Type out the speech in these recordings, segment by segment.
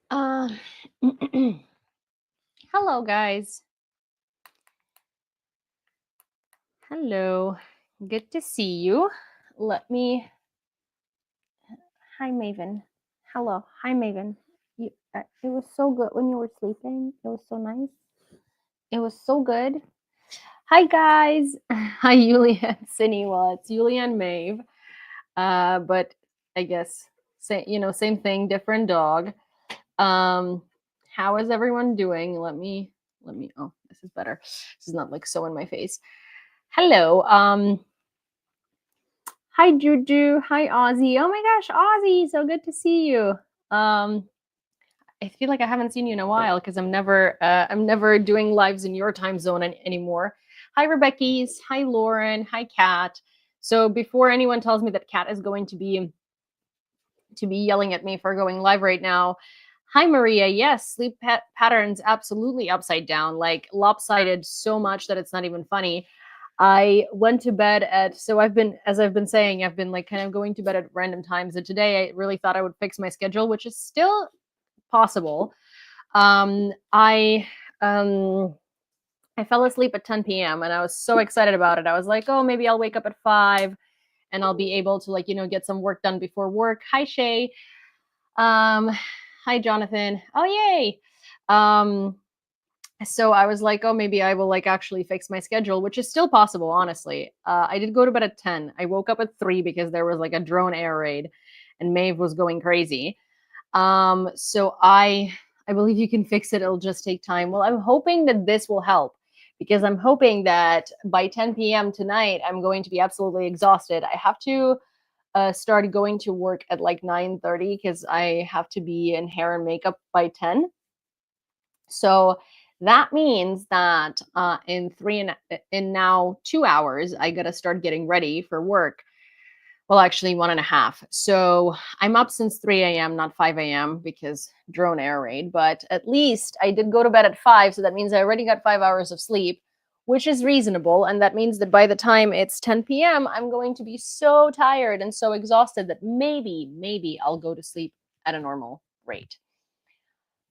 Uh, hello, guys. Hello. Good to see you. Let me. Hi, Maven. Hello. Hi, Maven. It was so good when you were sleeping. It was so nice. It was so good. Hi, guys. Hi, Yulia and Cindy. Well, it's Yulia and Maeve. But I guess same thing, different dog. Um, how is everyone doing? Let me. Oh, this is better. This is not like so in my face. Hello. Hi Juju. Hi Ozzy. Oh my gosh, Ozzy, so good to see you. Um, I feel like I haven't seen you in a while because I'm never doing lives in your time zone anymore. Hi Rebecca's. Hi Lauren. Hi Kat. So before anyone tells me that Kat is going to be yelling at me for going live right now. Hi Maria. Yes, sleep patterns absolutely upside down, like lopsided so much that it's not even funny. I went to bed at so I've been saying, I've been like kind of going to bed at random times. And today I really thought I would fix my schedule, which is still possible. I I fell asleep at 10 p.m. and I was so excited about it. I was like, oh, maybe I'll wake up at 5 and I'll be able to get some work done before work. Hi Shay. Um, Hi Jonathan. Oh yay. Um, so I was like, oh, maybe I will like actually fix my schedule, which is still possible, honestly. I did go to bed at 10. I woke up at 3 because there was like a drone air raid and Maeve was going crazy. So I believe you can fix it. It'll just take time. Well, I'm hoping that this will help because I'm hoping that by 10 p.m. tonight, I'm going to be absolutely exhausted. I have to start going to work at like 9:30 because I have to be in hair and makeup by 10. So that means that in now 2 hours, I gotta start getting ready for work. Well, actually, one and a half. So I'm up since 3 a.m., not 5 a.m., because drone air raid. But at least I did go to bed at 5. So that means I already got 5 hours of sleep, which is reasonable. And that means that by the time it's 10 p.m., I'm going to be so tired and so exhausted that maybe I'll go to sleep at a normal rate.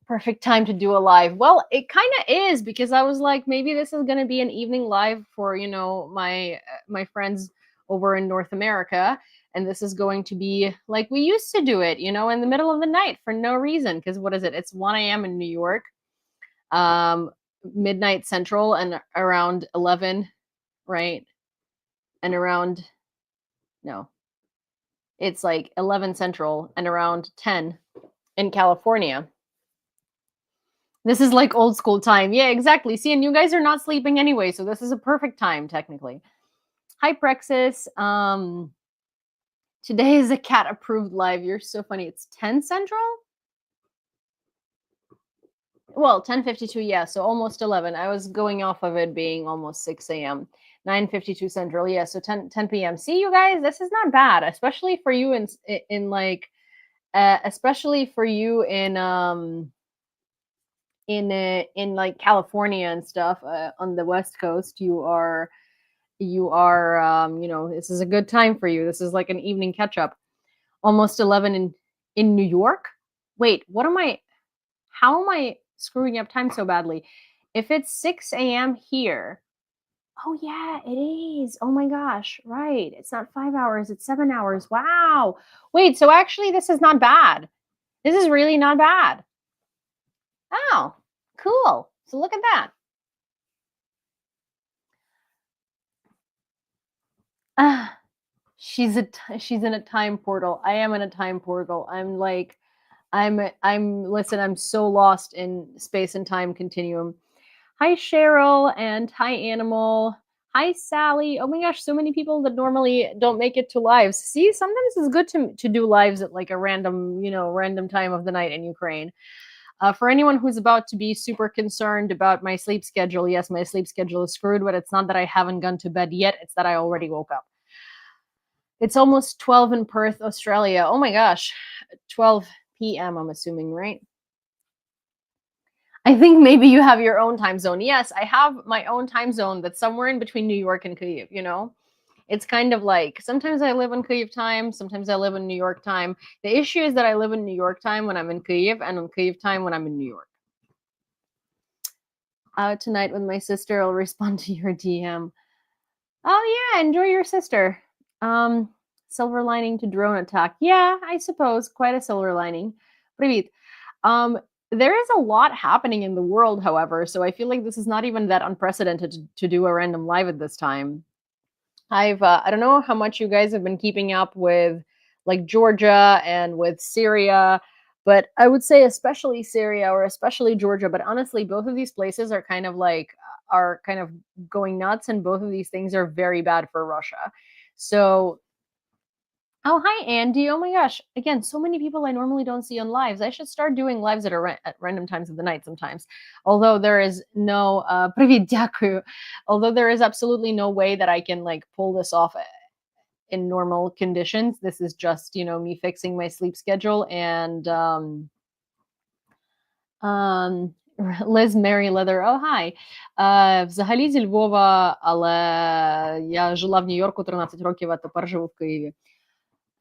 Perfect time to do a live. Well, it kind of is because I was like, maybe this is going to be an evening live for my friends over in North America, and this is going to be like we used to do it, in the middle of the night for no reason. Because what is it? It's 1 a.m. in New York, um, midnight Central, and around 11, right? And around no, it's like 11 Central and around 10 in California. This is like old school time. Yeah, exactly. See, and you guys are not sleeping anyway, so this is a perfect time technically. Hi Prexis. Today is a cat approved live. You're so funny. It's 10 Central? Well, 10:52, yeah, so almost 11. I was going off of it being almost 6 a.m. 9:52 Central. Yeah, so 10 p.m. See, you guys, this is not bad, especially for you in like especially for you in like California and stuff, on the West Coast. You are this is a good time for you. This is like an evening catch up. Almost 11 in New York. Wait, what am I? How am I screwing up time so badly? If it's 6 a.m. here. Oh yeah, it is. Oh my gosh, right. It's not 5 hours, it's 7 hours. Wow. Wait, so actually this is not bad. This is really not bad. Oh, cool. So look at that. Ah, she's in a time portal. I am in a time portal. I'm so lost in space and time continuum. Hi Cheryl and hi Animal. Hi Sally. Oh my gosh, so many people that normally don't make it to lives. See, sometimes it's good to do lives at like a random time of the night in Ukraine. For anyone who's about to be super concerned about my sleep schedule, yes, my sleep schedule is screwed, but it's not that I haven't gone to bed yet, it's that I already woke up. It's almost 12 in Perth, Australia. Oh my gosh. 12 p.m., I'm assuming, right? I think maybe you have your own time zone. Yes, I have my own time zone that's somewhere in between New York and Kyiv, It's kind of like sometimes I live in Kyiv time, sometimes I live in New York time. The issue is that I live in New York time when I'm in Kyiv and in Kyiv time when I'm in New York. Out tonight with my sister, I'll respond to your DM. Oh yeah, enjoy your sister. Silver lining to drone attack. Yeah, I suppose quite a silver lining. Привіт. There is a lot happening in the world, however, so I feel like this is not even that unprecedented to do a random live at this time. I don't know how much you guys have been keeping up with like Georgia and with Syria, but I would say especially Syria or especially Georgia, but honestly both of these places are kind of going nuts, and both of these things are very bad for Russia. So oh, hi, Andy. Oh my gosh. Again, so many people I normally don't see on lives. I should start doing lives at random times of the night sometimes. Although there is no, привіт, дякую. Although there is absolutely no way that I can like pull this off in normal conditions. This is just, me fixing my sleep schedule and, Liz Mary Leather. Oh, hi. Взагалі зі Львова, але я жила в Нью-Йорку 13 років, а тепер живу в Києві.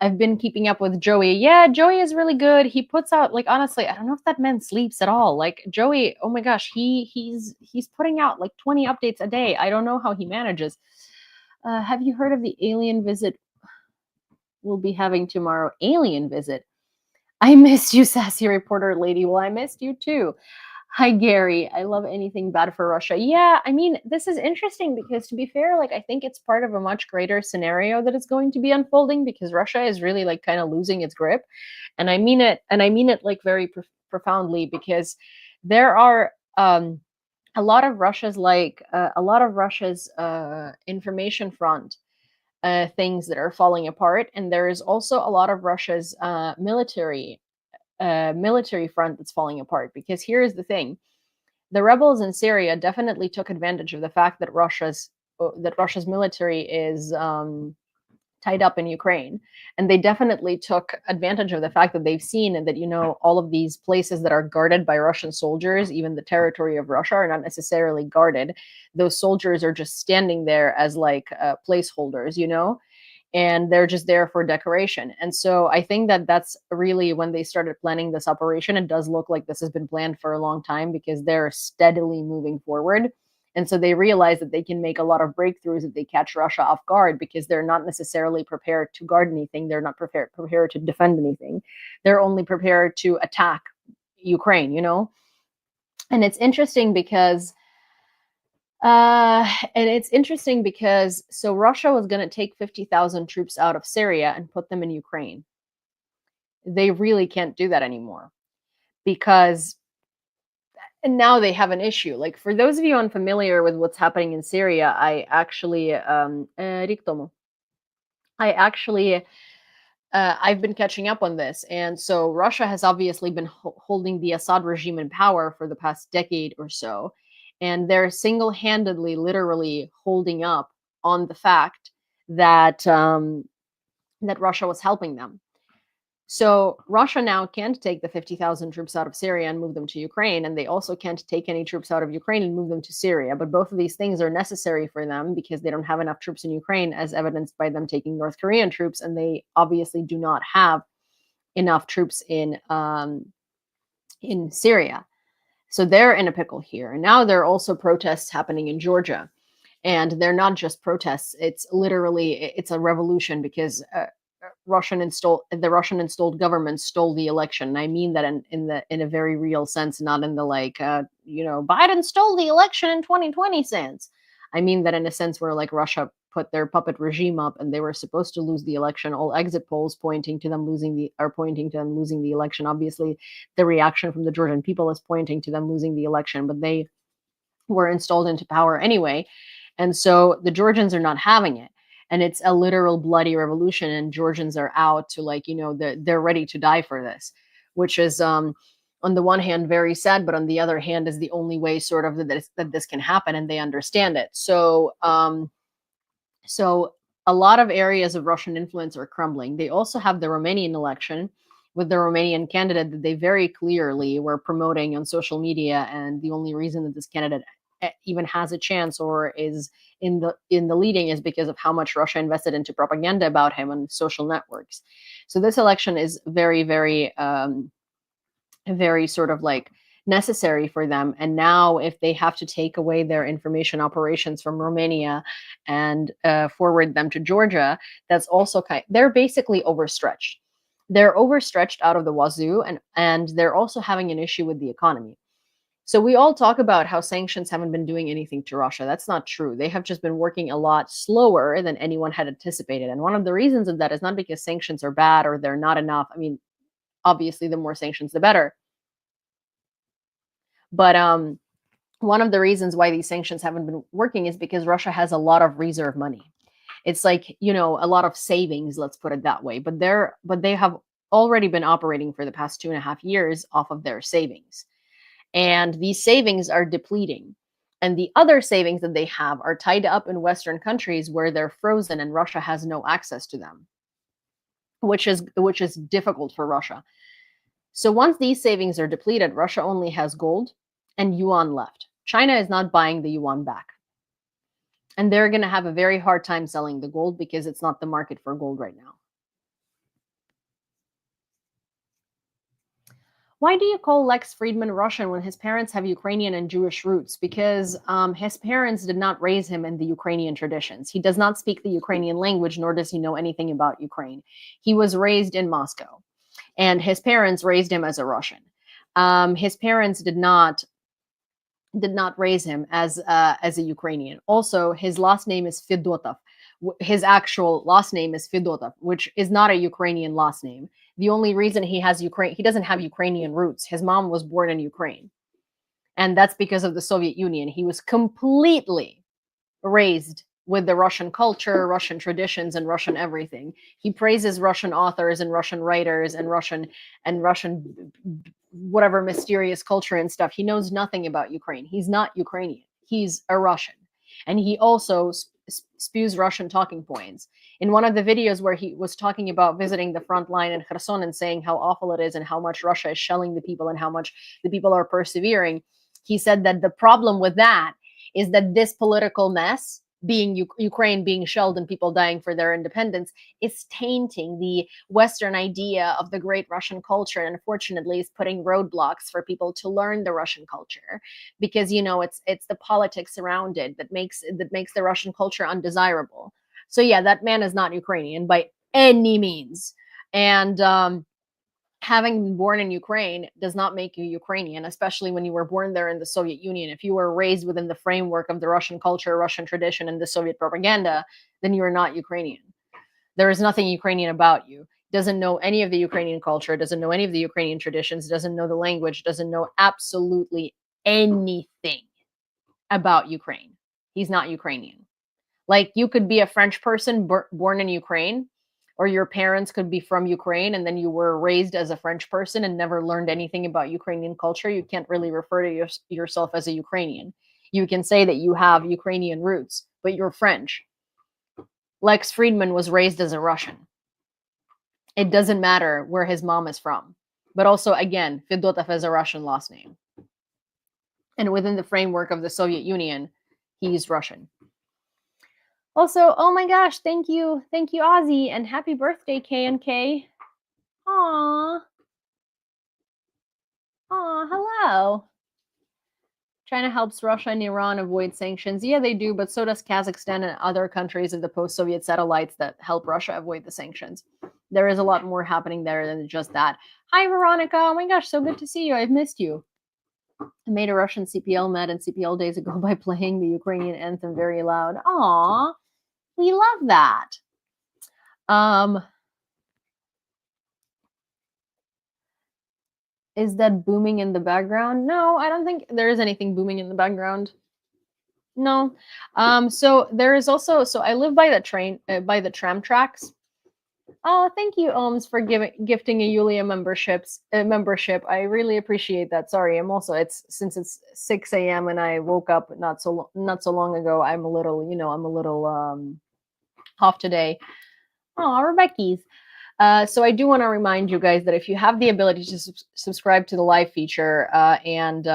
I've been keeping up with Joey. Yeah, Joey is really good. He puts out like honestly, I don't know if that man sleeps at all. Like Joey, oh my gosh, he's putting out like 20 updates a day. I don't know how he manages. Have you heard of the alien visit we'll be having tomorrow? Alien visit. I missed you, sassy reporter lady. Well, I missed you too. Hi, Gary. I love anything bad for Russia. Yeah, I mean, this is interesting because to be fair, like I think it's part of a much greater scenario that is going to be unfolding because Russia is really like kind of losing its grip. And I mean it like very profoundly because there are a lot of Russia's information front things that are falling apart, and there is also a lot of Russia's military front that's falling apart. Because here's the thing: the rebels in Syria definitely took advantage of the fact that Russia's military is tied up in Ukraine, and they definitely took advantage of the fact that they've seen that all of these places that are guarded by Russian soldiers, even the territory of Russia, are not necessarily guarded. Those soldiers are just standing there as like placeholders, and they're just there for decoration. And so I think that that's really when they started planning this operation. It does look like this has been planned for a long time because they're steadily moving forward. And so they realize that they can make a lot of breakthroughs if they catch Russia off guard because they're not necessarily prepared to guard anything. They're not prepared to defend anything. They're only prepared to attack Ukraine, And it's interesting because so Russia was going to take 50,000 troops out of Syria and put them in Ukraine. They really can't do that anymore because now they have an issue. Like for those of you unfamiliar with what's happening in Syria, I've been catching up on this. And so Russia has obviously been holding the Assad regime in power for the past decade or so. And they're single-handedly, literally holding up on the fact that that Russia was helping them. So Russia now can't take the 50,000 troops out of Syria and move them to Ukraine, and they also can't take any troops out of Ukraine and move them to Syria. But both of these things are necessary for them because they don't have enough troops in Ukraine, as evidenced by them taking North Korean troops, and they obviously do not have enough troops in Syria. So they're in a pickle here. And now there are also protests happening in Georgia. And they're not just protests. It's a revolution because the Russian installed government stole the election. And I mean that in a very real sense, not in the Biden stole the election in 2020 sense. I mean that in a sense where like Russia put their puppet regime up and they were supposed to lose the election. All exit polls pointing to them losing the election. Obviously, the reaction from the Georgian people is pointing to them losing the election, but they were installed into power anyway. And so the Georgians are not having it. And it's a literal bloody revolution, and Georgians are out to they're ready to die for this, which is on the one hand very sad, but on the other hand is the only way sort of that this can happen, and they understand it. So a lot of areas of Russian influence are crumbling. They also have the Romanian election with the Romanian candidate that they very clearly were promoting on social media, and the only reason that this candidate even has a chance or is in the leading is because of how much Russia invested into propaganda about him on social networks. So this election is very, very sort of like necessary for them. And now, if they have to take away their information operations from Romania and forward them to Georgia, that's also they're basically overstretched. They're overstretched out of the wazoo, and they're also having an issue with the economy. So we all talk about how sanctions haven't been doing anything to Russia. That's not true. They have just been working a lot slower than anyone had anticipated. And one of the reasons of that is not because sanctions are bad or they're not enough. I mean, obviously, the more sanctions, the better. But one of the reasons why these sanctions haven't been working is because Russia has a lot of reserve money. It's like, a lot of savings, let's put it that way. But they have already been operating for the past 2.5 years off of their savings. And these savings are depleting. And the other savings that they have are tied up in Western countries where they're frozen and Russia has no access to them, which is difficult for Russia. So once these savings are depleted, Russia only has gold and yuan left. China is not buying the yuan back. And they're going to have a very hard time selling the gold because it's not the market for gold right now. Why do you call Lex Friedman Russian when his parents have Ukrainian and Jewish roots? Because his parents did not raise him in the Ukrainian traditions. He does not speak the Ukrainian language, nor does he know anything about Ukraine. He was raised in Moscow, and his parents raised him as a Russian. His parents did not raise him as a Ukrainian. Also, his last name is Fedotov. His actual last name is Fedotov, which is not a Ukrainian last name. The only reason he doesn't have Ukrainian roots. His mom was born in Ukraine. And that's because of the Soviet Union. He was completely raised with the Russian culture, Russian traditions, and Russian everything. He praises Russian authors and Russian writers and Russian whatever mysterious culture and stuff. He knows nothing about Ukraine. He's not Ukrainian. He's a Russian. And he also spews Russian talking points. In one of the videos where he was talking about visiting the front line in Kherson and saying how awful it is and how much Russia is shelling the people and how much the people are persevering, he said that the problem with that is that this political mess, being Ukraine being shelled and people dying for their independence, is tainting the Western idea of the great Russian culture, and unfortunately is putting roadblocks for people to learn the Russian culture, because it's the politics around it that makes the Russian culture undesirable. So yeah, that man is not Ukrainian by any means, and having been born in Ukraine does not make you Ukrainian, especially when you were born there in the Soviet Union. If you were raised within the framework of the Russian culture, Russian tradition, and the Soviet propaganda, then you are not Ukrainian. There is nothing Ukrainian about you. Doesn't know any of the Ukrainian culture, doesn't know any of the Ukrainian traditions, doesn't know the language, doesn't know absolutely anything about Ukraine. He's not Ukrainian. Like, you could be a French person born in Ukraine, or your parents could be from Ukraine and then you were raised as a French person and never learned anything about Ukrainian culture. You can't really refer to yourself as a Ukrainian. You can say that you have Ukrainian roots, but you're French. Lex Friedman was raised as a Russian. It doesn't matter where his mom is from. But also, again, Fedotov is a Russian last name. And within the framework of the Soviet Union, he's Russian. Also, oh my gosh, thank you, Ozzy, and happy birthday, K&K. Aww. Hello. China helps Russia and Iran avoid sanctions. Yeah, they do, but so does Kazakhstan and other countries of the post-Soviet satellites that help Russia avoid the sanctions. There is a lot more happening there than just that. Hi, Veronica. Oh my gosh, so good to see you. I've missed you. I made a Russian CPL mad in CPL days ago by playing the Ukrainian anthem very loud. Aww. We love that. Is that booming in the background? No, I don't think there is anything booming in the background. No. So there is also, so I live by the tram tracks. Oh, thank you, Ohms, for gifting a Yulia membership. I really appreciate that. Sorry, since it's 6 a.m. and I woke up not so long ago. I'm a little off today. Oh, Rebecca's. So I do want to remind you guys that if you have the ability to subscribe to the live feature and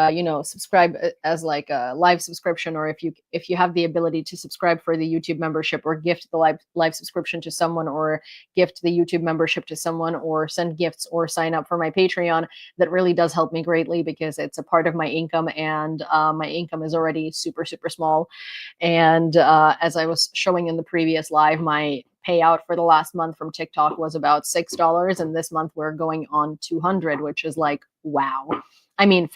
subscribe as like a live subscription, or if you have the ability to subscribe for the YouTube membership, or gift the live subscription to someone, or gift the YouTube membership to someone, or send gifts, or sign up for my Patreon, that really does help me greatly, because it's a part of my income, and my income is already super, super small. And as I was showing in the previous live, my payout for the last month from TikTok was about $6, and this month we're going on 200, which is like, wow. I mean,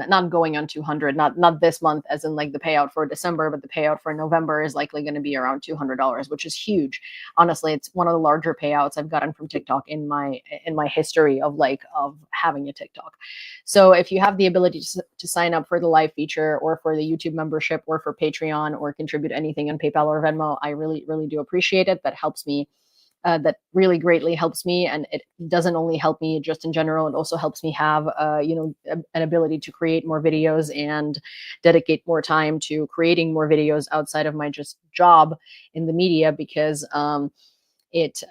not going on 200, not this month, as in like the payout for December, but the payout for November is likely going to be around $200, which is huge. Honestly, it's one of the larger payouts I've gotten from TikTok in my history of having a TikTok. So if you have the ability to sign up for the live feature, or for the YouTube membership, or for Patreon, or contribute anything on PayPal or Venmo, I really, really do appreciate it. That helps me. That really greatly helps me, and it doesn't only help me just in general, it also helps me have an ability to create more videos and dedicate more time to creating more videos outside of my just job in the media, because it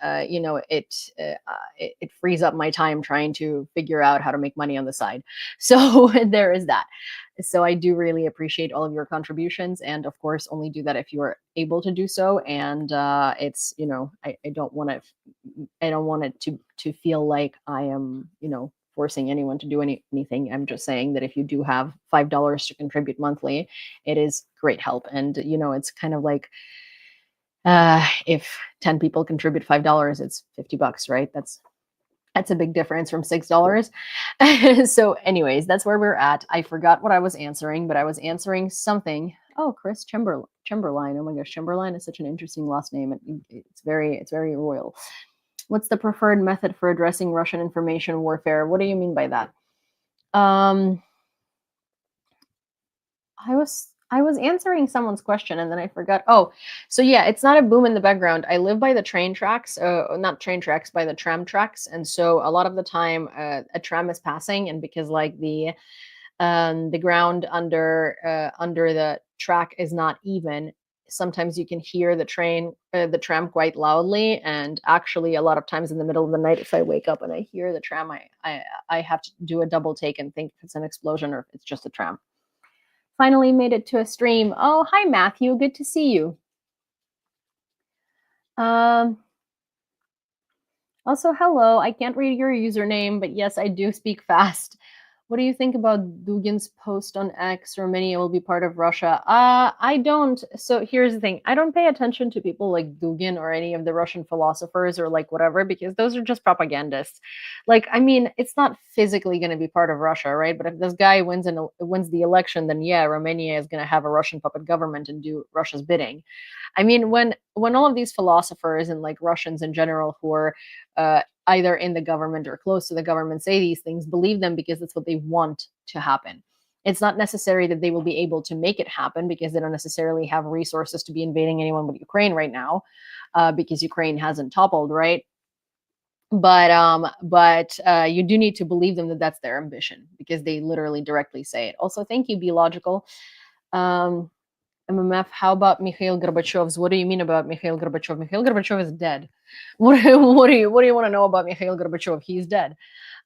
frees up my time trying to figure out how to make money on the side. So there is that. So I do really appreciate all of your contributions, and of course, only do that if you are able to do so. And it's I don't want it to feel like I am forcing anyone to do anything. I'm just saying that if you do have $5 to contribute monthly, it is great help. And it's kind of like, if 10 people contribute $5, it's $50, right? That's a big difference from $6. So anyways, that's where we're at. I forgot what I was answering, but I was answering something. Oh, Chris Chamberlain. Oh my gosh, Chamberlain is such an interesting last name. It's very royal. What's the preferred method for addressing Russian information warfare? What do you mean by that? I was answering someone's question, and then I forgot. Oh, so yeah, it's not a boom in the background. I live by the train tracks, not train tracks, by the tram tracks. And so a lot of the time a tram is passing, and because like the ground under the track is not even, sometimes you can hear the tram quite loudly. And actually, a lot of times in the middle of the night, if I wake up and I hear the tram, I have to do a double take and think if it's an explosion or if it's just a tram. Finally made it to a stream. Oh, hi, Matthew. Good to see you. Also, hello. I can't read your username, but yes, I do speak fast. What do you think about Dugin's post on X? Romania will be part of Russia. I don't. So here's the thing. I don't pay attention to people like Dugin or any of the Russian philosophers or like whatever, because those are just propagandists. Like, I mean, it's not physically going to be part of Russia, right? But if this guy wins the election, then yeah, Romania is going to have a Russian puppet government and do Russia's bidding. I mean, when all of these philosophers and like Russians in general who are either in the government or close to the government say these things, believe them because that's what they want to happen. It's not necessary that they will be able to make it happen, because they don't necessarily have resources to be invading anyone but Ukraine right now, because Ukraine hasn't toppled, right? But you do need to believe them that that's their ambition, because they literally directly say it. Also, thank you, Be Logical. MMF, how about Mikhail Gorbachev's? What do you mean about Mikhail Gorbachev? Mikhail Gorbachev is dead. What do you want to know about Mikhail Gorbachev? He's dead.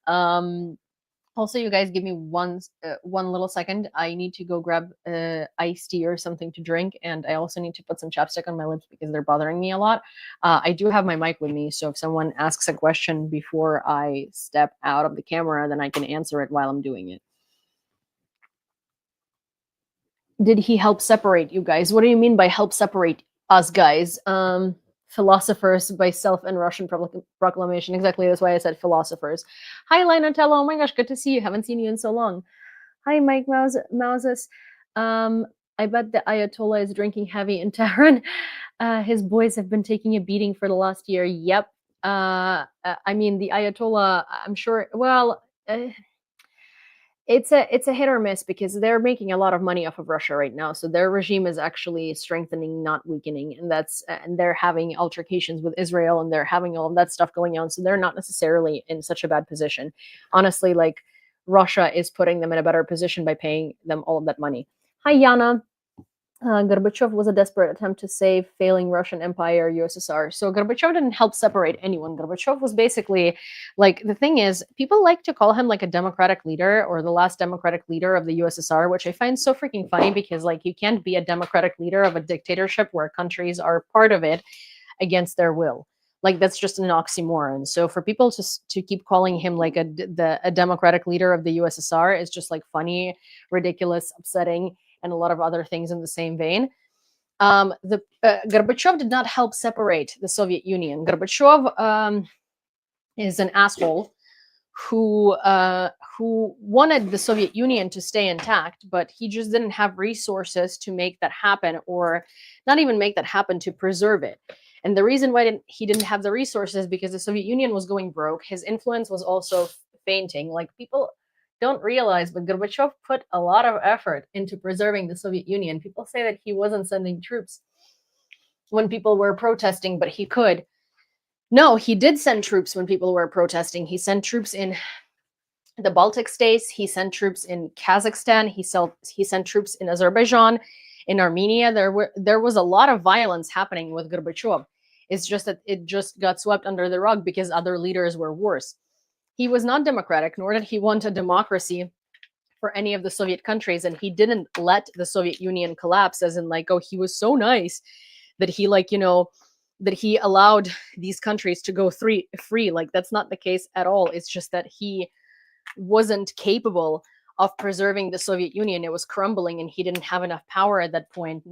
Also, you guys give me one little second. I need to go grab iced tea or something to drink, and I also need to put some chapstick on my lips because they're bothering me a lot. I do have my mic with me, so if someone asks a question before I step out of the camera, then I can answer it while I'm doing it. Did he help separate you guys? What do you mean by help separate us guys? Philosophers by self and Russian proclamation. Exactly, that's why I said philosophers. Hi, Linatello. Oh my gosh, good to see you. Haven't seen you in so long. Hi, Mike Mouses. I bet the Ayatollah is drinking heavy in Tehran. His boys have been taking a beating for the last year. Yep. I mean, the Ayatollah, I'm sure, well... it's a hit or miss, because they're making a lot of money off of Russia right now. So their regime is actually strengthening, not weakening. And they're having altercations with Israel, and they're having all of that stuff going on. So they're not necessarily in such a bad position. Honestly, like, Russia is putting them in a better position by paying them all of that money. Hi, Yana. Gorbachev was a desperate attempt to save failing Russian Empire, USSR. So Gorbachev didn't help separate anyone. Gorbachev was basically like, the thing is, people like to call him like a democratic leader or the last democratic leader of the USSR, which I find so freaking funny because like you can't be a democratic leader of a dictatorship where countries are part of it against their will. Like that's just an oxymoron. So for people to keep calling him like a democratic leader of the USSR is just like funny, ridiculous, upsetting, and a lot of other things in the same vein. The Gorbachev did not help separate the Soviet Union. Gorbachev is an asshole who wanted the Soviet Union to stay intact, but he just didn't have resources to make that happen, or not even make that happen, to preserve it. And the reason why he didn't have the resources because the Soviet Union was going broke. His influence was also fainting. Like people don't realize, but Gorbachev put a lot of effort into preserving the Soviet Union. People say that he wasn't sending troops when people were protesting, but he could. No, he did send troops when people were protesting. He sent troops in the Baltic states. He sent troops in Kazakhstan. He sent troops in Azerbaijan, in Armenia. There was a lot of violence happening with Gorbachev. It's just that it just got swept under the rug because other leaders were worse. He was not democratic, nor did he want a democracy for any of the Soviet countries, and he didn't let the Soviet Union collapse, as in like, oh, he was so nice that he like, that he allowed these countries to go free. Like that's not the case at all. It's just that he wasn't capable of preserving the Soviet Union. It was crumbling, and he didn't have enough power at that point,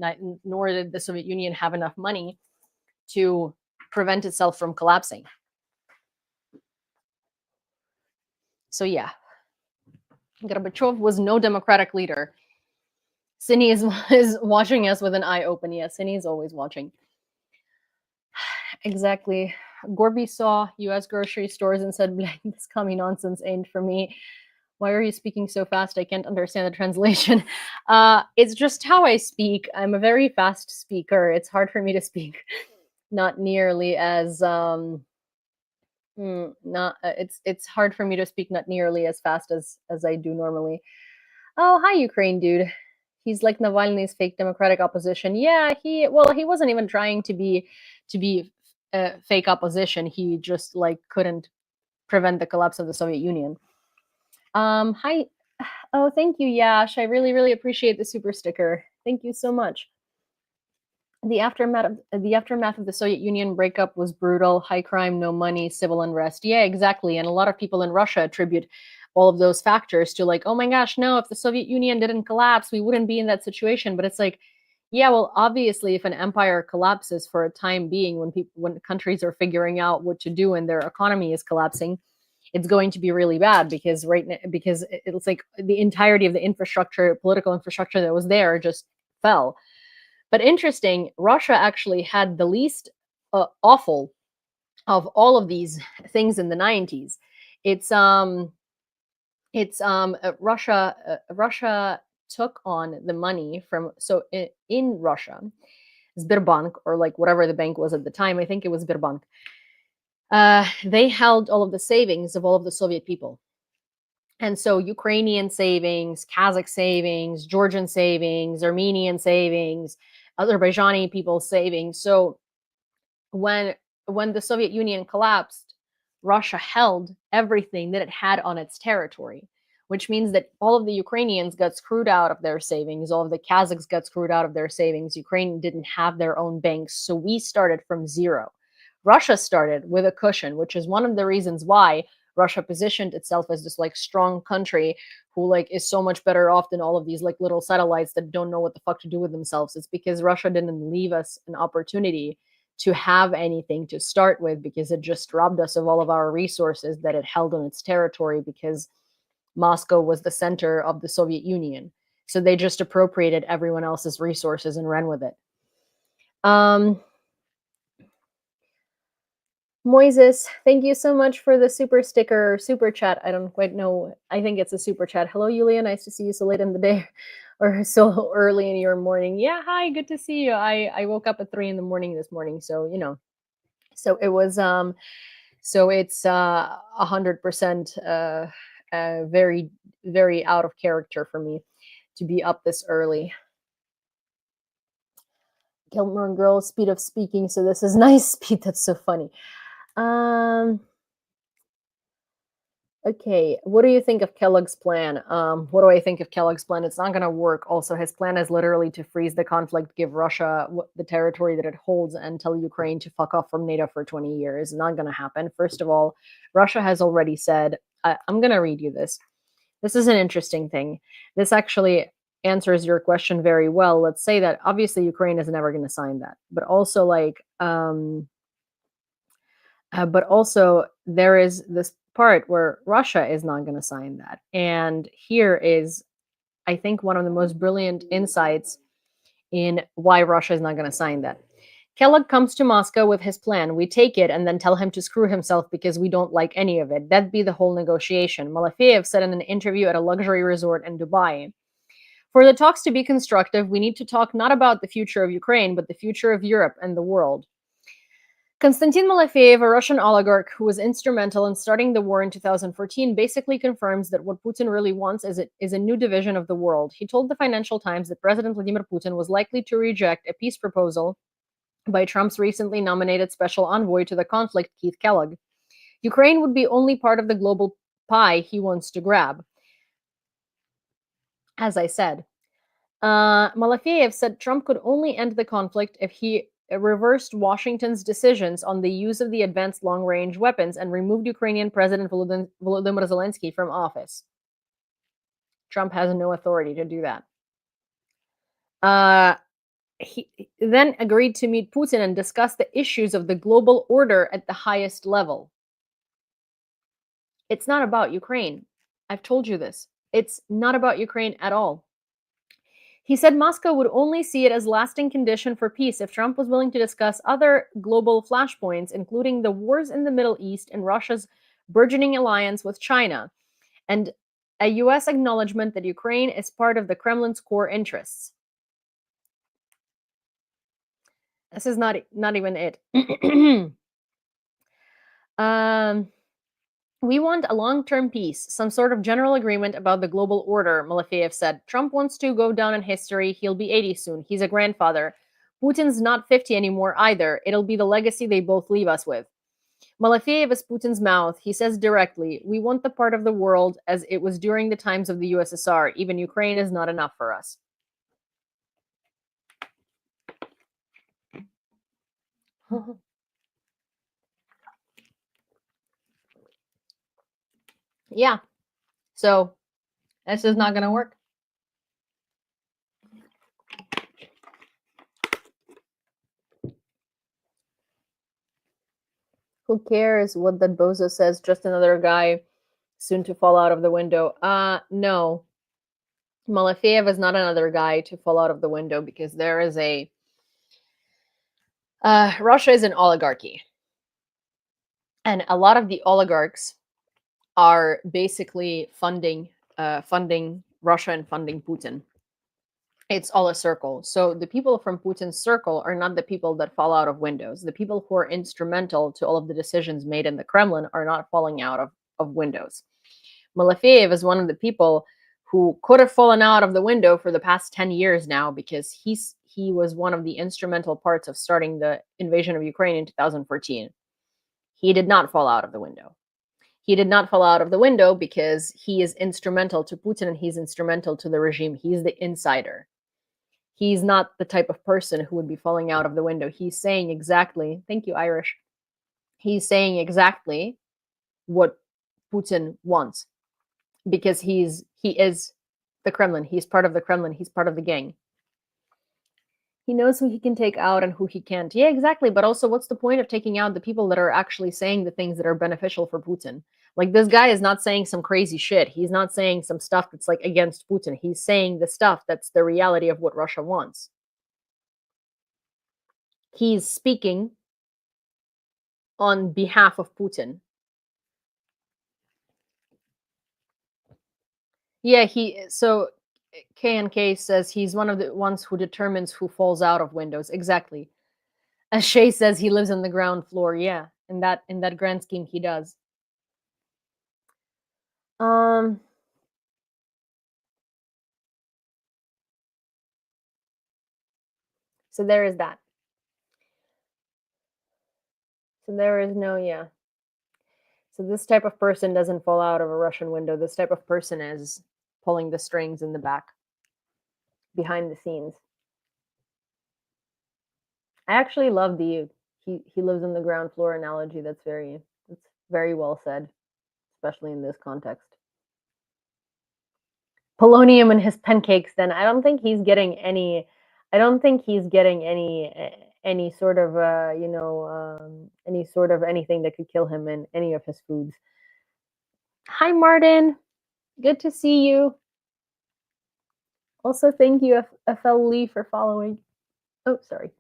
nor did the Soviet Union have enough money to prevent itself from collapsing. So yeah, Gorbachev was no democratic leader. Sini is watching us with an eye open. Yes, Sini is always watching. Exactly. Gorby saw US grocery stores and said, this commie nonsense ain't for me. Why are you speaking so fast? I can't understand the translation. It's just how I speak. I'm a very fast speaker. It's hard for me to speak not nearly as it's hard for me to speak not nearly as fast as I do normally. Oh, hi Ukraine, dude. He's like Navalny's fake democratic opposition. Yeah, he wasn't even trying to be fake opposition. He just like couldn't prevent the collapse of the Soviet Union. Hi. Oh, thank you, Yash. I really, really appreciate the super sticker. Thank you so much. The aftermath of the Soviet Union breakup was brutal. High crime, no money, civil unrest. Yeah, exactly. And a lot of people in Russia attribute all of those factors to like, oh my gosh, no, if the Soviet Union didn't collapse, we wouldn't be in that situation. But it's like, yeah, well, obviously, if an empire collapses for a time being, when countries are figuring out what to do and their economy is collapsing, it's going to be really bad because because it's like the entirety of the infrastructure, political infrastructure that was there just fell. But interesting, Russia actually had the least awful of all of these things in the 90s. It's Russia took on the money from in Russia, Sberbank, or like whatever the bank was at the time. I think it was Sberbank. They held all of the savings of all of the Soviet people. And so Ukrainian savings, Kazakh savings, Georgian savings, Armenian savings, Azerbaijani people's savings. So when the Soviet Union collapsed, Russia held everything that it had on its territory, which means that all of the Ukrainians got screwed out of their savings, all of the Kazakhs got screwed out of their savings. Ukraine didn't have their own banks, so we started from zero. Russia started with a cushion, which is one of the reasons why Russia positioned itself as this like strong country who like is so much better off than all of these like little satellites that don't know what the fuck to do with themselves. It's because Russia didn't leave us an opportunity to have anything to start with, because it just robbed us of all of our resources that it held on its territory, because Moscow was the center of the Soviet Union. So they just appropriated everyone else's resources and ran with it. Moises, thank you so much for the super sticker, super chat. I don't quite know. I think it's a super chat. Hello, Yulia. Nice to see you so late in the day or so early in your morning. Yeah, hi, good to see you. I woke up at 3 a.m. this morning. So, so it was, so it's 100% very, very out of character for me to be up this early. Gilmore Girls, speed of speaking. So this is nice speed. That's so funny. Okay, what do you think of Kellogg's plan? What do I think of Kellogg's plan? It's not going to work. Also, his plan is literally to freeze the conflict, give Russia the territory that it holds, and tell Ukraine to fuck off from NATO for 20 years. Not going to happen. First of all, Russia has already said, I'm going to read you this. This is an interesting thing. This actually answers your question very well. Let's say that obviously Ukraine is never going to sign that, but also but also there is this part where Russia is not going to sign that. And here is, I think, one of the most brilliant insights in why Russia is not going to sign that. Kellogg comes to Moscow with his plan. We take it and then tell him to screw himself because we don't like any of it. That'd be the whole negotiation. Malafeyev said in an interview at a luxury resort in Dubai. For the talks to be constructive, we need to talk not about the future of Ukraine, but the future of Europe and the world. Konstantin Malafeyev, a Russian oligarch who was instrumental in starting the war in 2014, basically confirms that what Putin really wants is a new division of the world. He told the Financial Times that President Vladimir Putin was likely to reject a peace proposal by Trump's recently nominated special envoy to the conflict, Keith Kellogg. Ukraine would be only part of the global pie he wants to grab. As I said, Malafeyev said Trump could only end the conflict if he reversed Washington's decisions on the use of the advanced long-range weapons and removed Ukrainian President Volodymyr Zelensky from office. Trump has no authority to do that. He then agreed to meet Putin and discuss the issues of the global order at the highest level. It's not about Ukraine. I've told you this. It's not about Ukraine at all. He said Moscow would only see it as lasting condition for peace if Trump was willing to discuss other global flashpoints, including the wars in the Middle East and Russia's burgeoning alliance with China, and a U.S. acknowledgement that Ukraine is part of the Kremlin's core interests. This is not even it. We want a long-term peace, some sort of general agreement about the global order, Malafeyev said. Trump wants to go down in history. He'll be 80 soon. He's a grandfather. Putin's not 50 anymore either. It'll be the legacy they both leave us with. Malafeyev is Putin's mouth. He says directly, we want the part of the world as it was during the times of the USSR. Even Ukraine is not enough for us. Yeah. So this is not going to work. Who cares what that bozo says? Just another guy soon to fall out of the window. No. Malafeyev is not another guy to fall out of the window because there is a Russia is an oligarchy. And a lot of the oligarchs are basically funding Russia and funding Putin. It's all a circle. So the people from Putin's circle are not the people that fall out of windows. The people who are instrumental to all of the decisions made in the Kremlin are not falling out of windows. Malafeyev is one of the people who could have fallen out of the window for the past 10 years now because he was one of the instrumental parts of starting the invasion of Ukraine in 2014. He did not fall out of the window. He did not fall out of the window because he is instrumental to Putin and he's instrumental to the regime. He's the insider. He's not the type of person who would be falling out of the window. He's saying exactly, thank you, Irish. He's saying exactly what Putin wants because he is the Kremlin. He's part of the Kremlin. He's part of the gang. He knows who he can take out and who he can't. Yeah, exactly. But also, what's the point of taking out the people that are actually saying the things that are beneficial for Putin? Like, this guy is not saying some crazy shit. He's not saying some stuff that's like against Putin. He's saying the stuff that's the reality of what Russia wants. He's speaking on behalf of Putin. Yeah, so K&K says he's one of the ones who determines who falls out of windows. Exactly. As Shay says, he lives on the ground floor. Yeah, in that grand scheme, he does. So there is that. So there is no, yeah. So this type of person doesn't fall out of a Russian window. This type of person is pulling the strings in the back, behind the scenes. I actually love the he lives on the ground floor analogy. That's very well said, especially in this context. Polonium and his pancakes. Then I don't think he's getting any. I don't think he's getting any sort of any sort of anything that could kill him in any of his foods. Hi, Martin. Good to see you. Also, thank you, FL Lee, for following. Oh, sorry.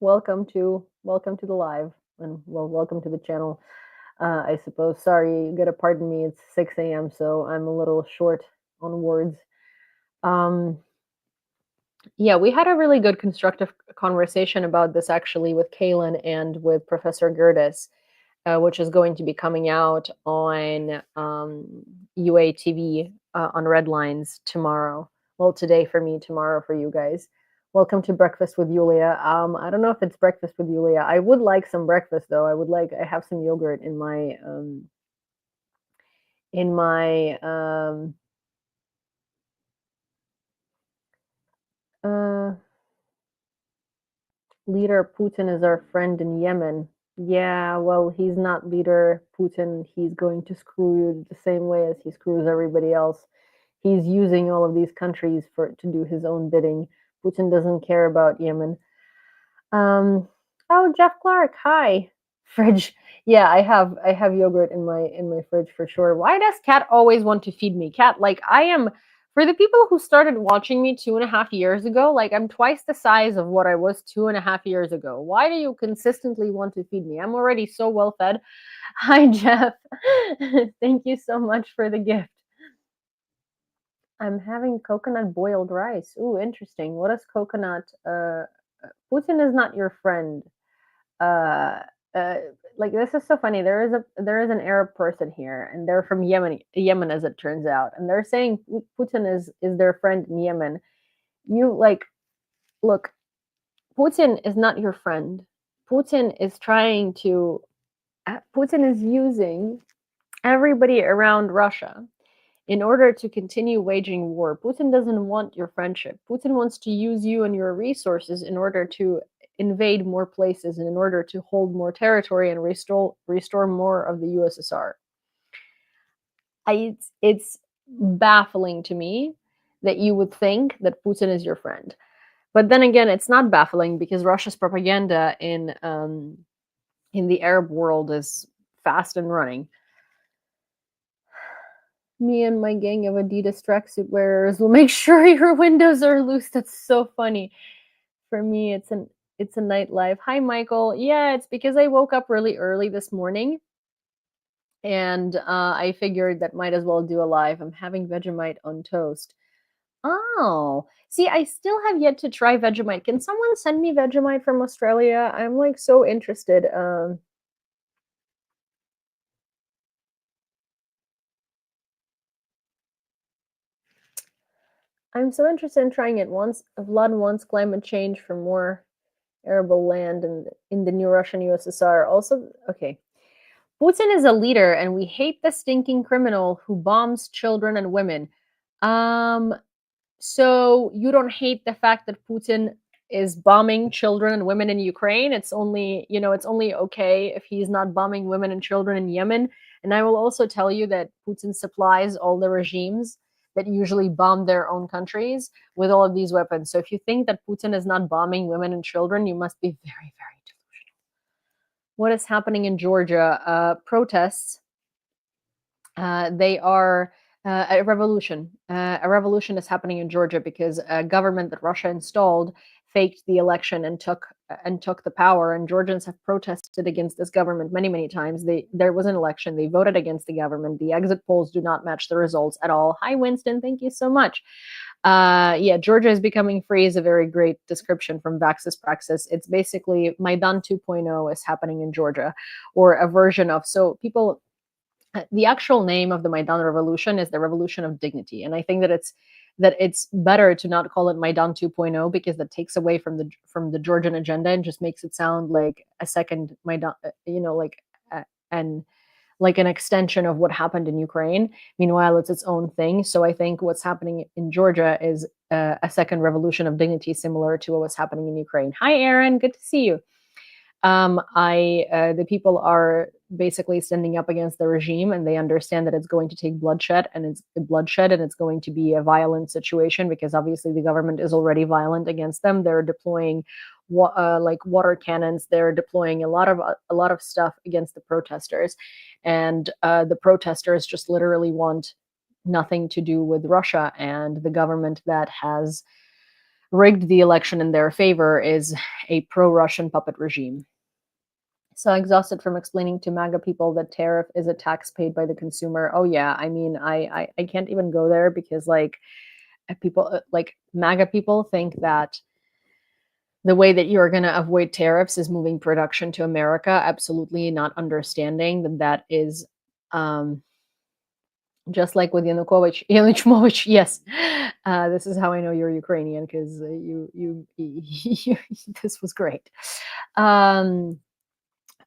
Welcome to the live, and well, welcome to the channel. I suppose. Sorry, you gotta pardon me. It's 6 a.m., so I'm a little short on words. Yeah, we had a really good constructive conversation about this actually with Kaylin and with Professor Gerdes, which is going to be coming out on UA TV on Red Lines tomorrow. Well, today for me, tomorrow for you guys. Welcome to Breakfast with Yulia. I don't know if it's Breakfast with Yulia. I would like some breakfast though. I have some yogurt in my leader Putin is our friend in Yemen. Yeah, well, he's not leader Putin. He's going to screw you the same way as he screws everybody else. He's using all of these countries to do his own bidding. Putin doesn't care about Yemen. Oh, Jeff Clark, hi. Fridge. Yeah, I have yogurt in my fridge for sure. Why does Cat always want to feed me? Cat, like I am, for the people who started watching me 2.5 years ago, like I'm twice the size of what I was 2.5 years ago. Why do you consistently want to feed me? I'm already so well fed. Hi, Jeff. Thank you so much for the gift. I'm having coconut boiled rice. Ooh, interesting. What is coconut? Putin is not your friend. Uh, uh, like this is so funny. There is an Arab person here, and they're from Yemen, as it turns out, and they're saying Putin is their friend in Yemen. You like, look, Putin is not your friend. Putin is trying to. Putin is using everybody around Russia in order to continue waging war. Putin doesn't want your friendship. Putin wants to use you and your resources in order to invade more places and in order to hold more territory and restore more of the USSR. It's baffling to me that you would think that Putin is your friend. But then again, it's not baffling because Russia's propaganda in the Arab world is fast and running. Me and my gang of Adidas tracksuit wearers will make sure your windows are loose. That's so funny. For me, it's a nightlife. Hi, Michael. Yeah, it's because I woke up really early this morning, and I figured that might as well do a live. I'm having Vegemite on toast. Oh, see, I still have yet to try Vegemite. Can someone send me Vegemite from Australia? I'm like so interested. I'm so interested in trying it. Once Vlad wants climate change for more arable land and in the new Russian USSR. Also, okay. Putin is a leader, and we hate the stinking criminal who bombs children and women. So you don't hate the fact that Putin is bombing children and women in Ukraine. It's only, it's only okay if he's not bombing women and children in Yemen. And I will also tell you that Putin supplies all the regimes that usually bomb their own countries with all of these weapons. So if you think that Putin is not bombing women and children, you must be very, very delusional. What is happening in Georgia? Protests. They are a revolution. A revolution is happening in Georgia because a government that Russia installed faked the election and took the power. And Georgians have protested against this government many, many times. There was an election. They voted against the government. The exit polls do not match the results at all. Hi, Winston. Thank you so much. Yeah, Georgia is becoming free is a very great description from Vaxis Praxis. It's basically Maidan 2.0 is happening in Georgia, or a version of. So people. The actual name of the Maidan Revolution is the Revolution of Dignity, and I think that it's that it's better to not call it Maidan 2.0 because that takes away from the Georgian agenda and just makes it sound like a second Maidan, like and like an extension of what happened in Ukraine. Meanwhile, it's its own thing. So I think what's happening in Georgia is a second revolution of dignity, similar to what was happening in Ukraine. Hi, Aaron. Good to see you. The people are basically standing up against the regime, and they understand that it's going to take bloodshed, and it's going to be a violent situation because obviously the government is already violent against them. They're deploying like water cannons. They're deploying a lot of stuff against the protesters, and the protesters just literally want nothing to do with Russia, and the government that has rigged the election in their favor is a pro-Russian puppet regime. So exhausted from explaining to MAGA people that tariff is a tax paid by the consumer. Oh yeah, I mean, I can't even go there because like people like MAGA people think that the way that you're going to avoid tariffs is moving production to America. Absolutely not understanding that that is just like with Yanukovych. Yes, this is how I know you're Ukrainian because you this was great.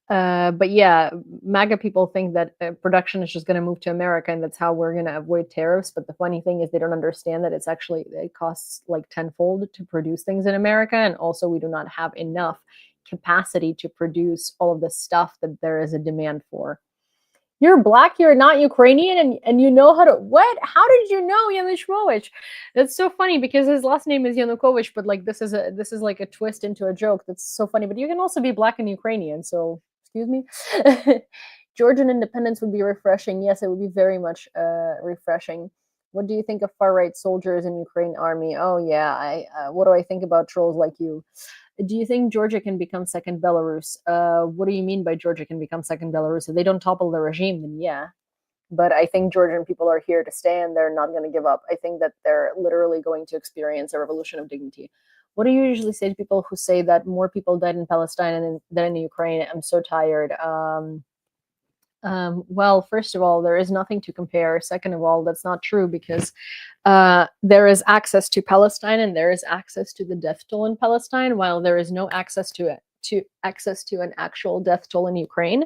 But yeah, MAGA people think that production is just going to move to America and that's how we're going to avoid tariffs. But the funny thing is they don't understand that it costs like tenfold to produce things in America. And also we do not have enough capacity to produce all of the stuff that there is a demand for. You're Black, you're not Ukrainian, and you know how to what? How did you know Yanukovych? That's so funny because his last name is Yanukovych, but like this is like a twist into a joke. That's so funny. But you can also be Black and Ukrainian, so excuse me. Georgian independence would be refreshing. Yes, it would be very much refreshing. What do you think of far-right soldiers in Ukraine army? Oh yeah, what do I think about trolls like you? Do you think Georgia can become second Belarus? What do you mean by Georgia can become second Belarus? If they don't topple the regime, then yeah. But I think Georgian people are here to stay and they're not going to give up. I think that they're literally going to experience a revolution of dignity. What do you usually say to people who say that more people died in Palestine than in Ukraine? I'm so tired. Well, first of all, there is nothing to compare. Second of all, that's not true because there is access to Palestine and there is access to the death toll in Palestine, while there is no access to an actual death toll in Ukraine.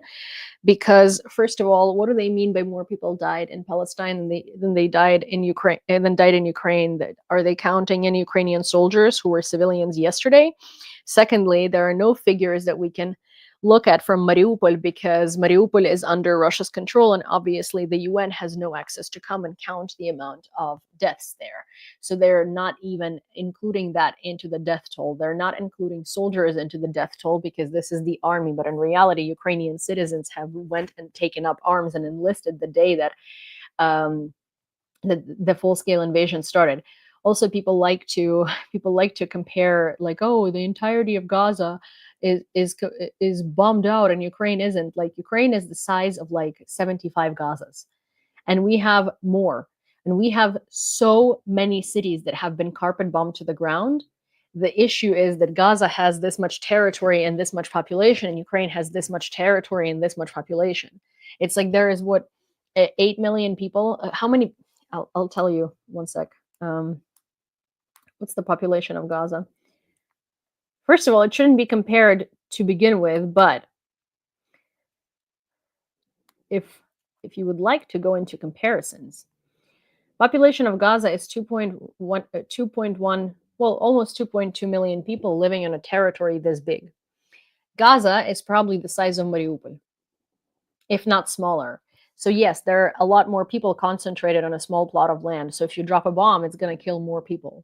Because first of all, what do they mean by more people died in Palestine than they died in Ukraine and then died in Ukraine? Are they counting any Ukrainian soldiers who were civilians yesterday? Secondly, there are no figures that we can look at from Mariupol because Mariupol is under Russia's control, and obviously the UN has no access to come and count the amount of deaths there. So they're not even including that into the death toll. They're not including soldiers into the death toll because this is the army. But in reality, Ukrainian citizens have went and taken up arms and enlisted the day that the full-scale invasion started. Also, people like to compare, like, oh, the entirety of Gaza is bombed out and Ukraine isn't. Like, Ukraine is the size of like 75 Gazas, and we have more, and we have so many cities that have been carpet bombed to the ground. The issue is that Gaza has this much territory and this much population, and Ukraine has this much territory and this much population. It's like there is 8 million people. How many? I'll tell you. One sec. What's the population of Gaza? First of all, it shouldn't be compared to begin with, but if you would like to go into comparisons, population of Gaza is 2.1, well, almost 2.2 million people living in a territory this big. Gaza is probably the size of Mariupol, if not smaller. So yes, there are a lot more people concentrated on a small plot of land. So if you drop a bomb, it's going to kill more people.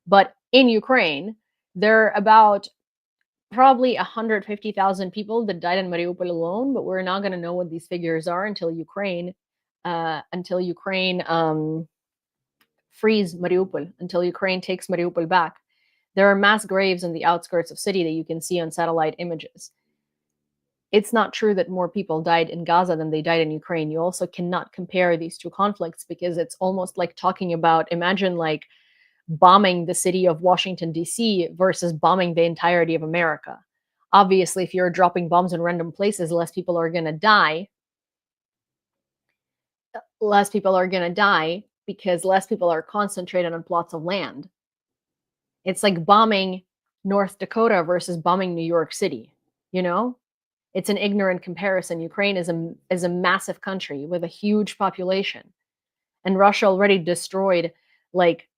But in Ukraine, there are about probably 150,000 people that died in Mariupol alone, but we're not going to know what these figures are until Ukraine frees Mariupol, until Ukraine takes Mariupol back. There are mass graves in the outskirts of city that you can see on satellite images. It's not true that more people died in Gaza than they died in Ukraine. You also cannot compare these two conflicts because it's almost like talking about, imagine like bombing the city of Washington, D.C. versus bombing the entirety of America. Obviously, if you're dropping bombs in random places, less people are going to die. because less people are concentrated on plots of land. It's like bombing North Dakota versus bombing New York City, you know? It's an ignorant comparison. Ukraine is a massive country with a huge population, and Russia already destroyed like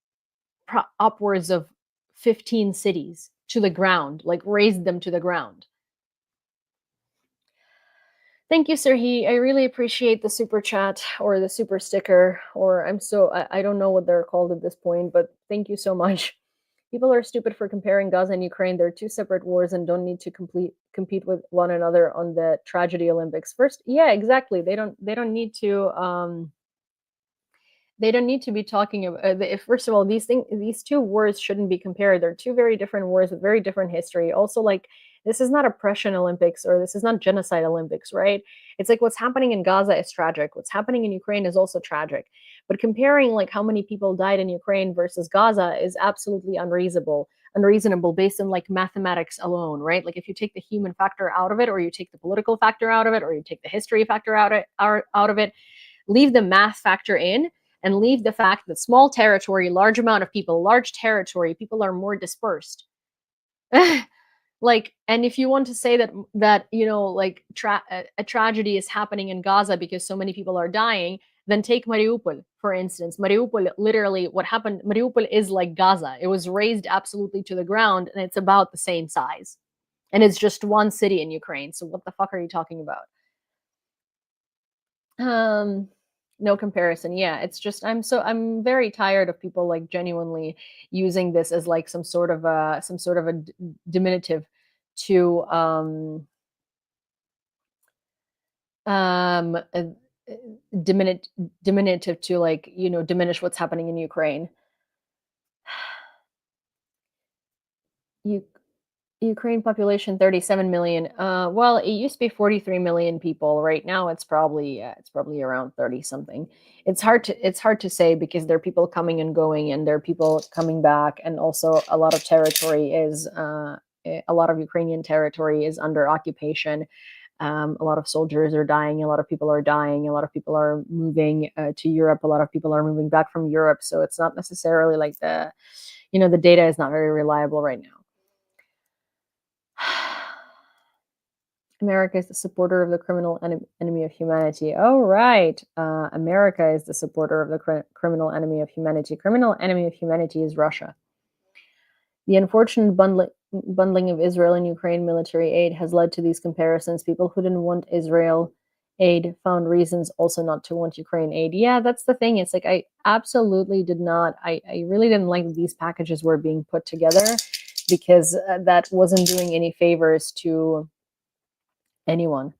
upwards of 15 cities to the ground, like razed them to the ground. Thank you, Serhi. I really appreciate the super chat or the super sticker, or I don't know what they're called at this point, but thank you so much. People are stupid for comparing Gaza and Ukraine. They're two separate wars and don't need to compete with one another on the tragedy Olympics. First, yeah, exactly. They don't need to be talking about first of all, these two wars shouldn't be compared. They're two very different wars with very different history. Also, like, this is not oppression Olympics, or this is not genocide Olympics, right? It's like what's happening in Gaza is tragic. What's happening in Ukraine is also tragic. But comparing like how many people died in Ukraine versus Gaza is absolutely unreasonable based on like mathematics alone, right? Like if you take the human factor out of it, or you take the political factor out of it, or you take the history factor out of it, leave the math factor in, and leave the fact that small territory, large amount of people, large territory, people are more dispersed. Like, and if you want to say that you know, like a tragedy is happening in Gaza because so many people are dying, then take Mariupol, for instance. Mariupol, literally, what happened, Mariupol is like Gaza. It was razed absolutely to the ground, and it's about the same size. And it's just one city in Ukraine. So what the fuck are you talking about? No comparison. Yeah, it's just I'm very tired of people like genuinely using this as like some sort of a diminutive to um uh, diminutive to, like, you know, diminish what's happening in Ukraine. You Ukraine population 37 million. Well, it used to be 43 million people. Right now, it's probably around 30 something. It's hard to say because there are people coming and going, and there are people coming back, and also a lot of territory is a lot of Ukrainian territory is under occupation. A lot of soldiers are dying. A lot of people are dying. A lot of people are moving to Europe. A lot of people are moving back from Europe. So it's not necessarily like the data is not very reliable right now. America is the supporter of the criminal enemy of humanity. Oh, right. America is the supporter of the criminal enemy of humanity. Criminal enemy of humanity is Russia. The unfortunate bundling of Israel and Ukraine military aid has led to these comparisons. People who didn't want Israel aid found reasons also not to want Ukraine aid. Yeah, that's the thing. It's like I absolutely did not. I really didn't like that these packages were being put together, because that wasn't doing any favors to anyone.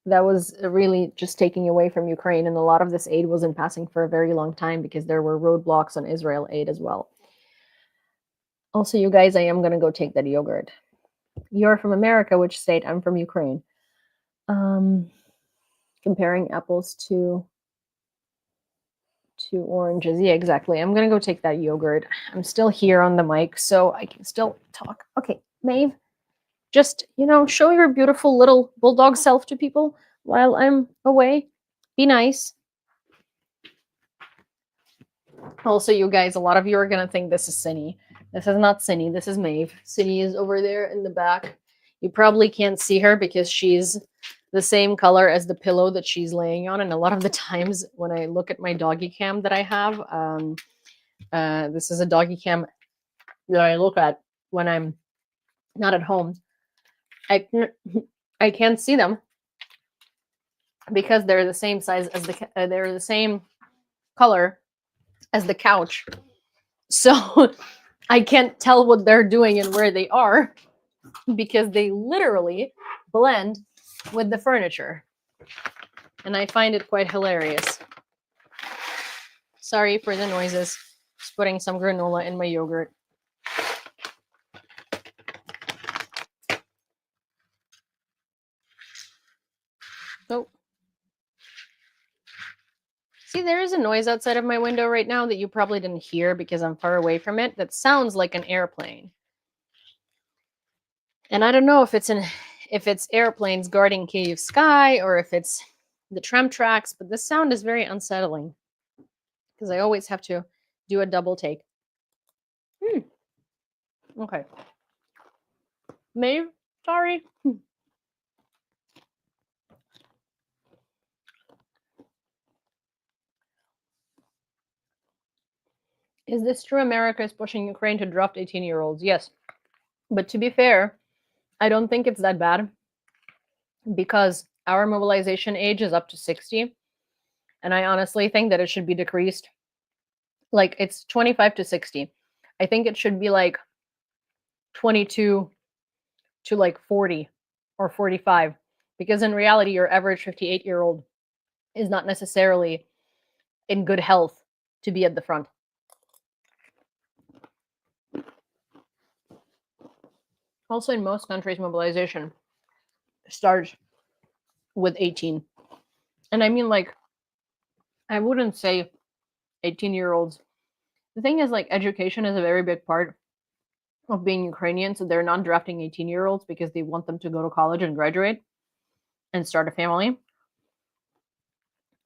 That was really just taking away from Ukraine, and a lot of this aid wasn't passing for a very long time because there were roadblocks on Israel aid as well. Also, you guys, I am going to go take that yogurt. You're from America. Which state? I'm from Ukraine. Comparing apples to oranges. Yeah, exactly. I'm going to go take that yogurt. I'm still here on the mic, so I can still talk. Okay, Maeve, just, show your beautiful little bulldog self to people while I'm away. Be nice. Also, you guys, a lot of you are going to think this is Cinny. This is not Cinny. This is Maeve. Cinny is over there in the back. You probably can't see her because she's the same color as the pillow that she's laying on. And a lot of the times when I look at my doggy cam that I have, this is a doggy cam that I look at when I'm not at home. I can't see them because they're the same size as they're the same color as the couch. So I can't tell what they're doing and where they are because they literally blend with the furniture. And I find it quite hilarious. Sorry for the noises. Just putting some granola in my yogurt. Oh. See, there is a noise outside of my window right now that you probably didn't hear because I'm far away from it. That sounds like an airplane. And I don't know if it's airplanes guarding Kyiv sky or if it's the tram tracks, but this sound is very unsettling because I always have to do a double take. Okay. Maeve, sorry. Is this true? America is pushing Ukraine to draft 18-year-olds? Yes. But to be fair, I don't think it's that bad because our mobilization age is up to 60. And I honestly think that it should be decreased. Like, it's 25 to 60. I think it should be like 22 to like 40 or 45. Because in reality, your average 58-year-old is not necessarily in good health to be at the front. Also, in most countries, mobilization starts with 18. And I mean, like, I wouldn't say 18-year-olds. The thing is, like, education is a very big part of being Ukrainian. So they're not drafting 18-year-olds because they want them to go to college and graduate and start a family.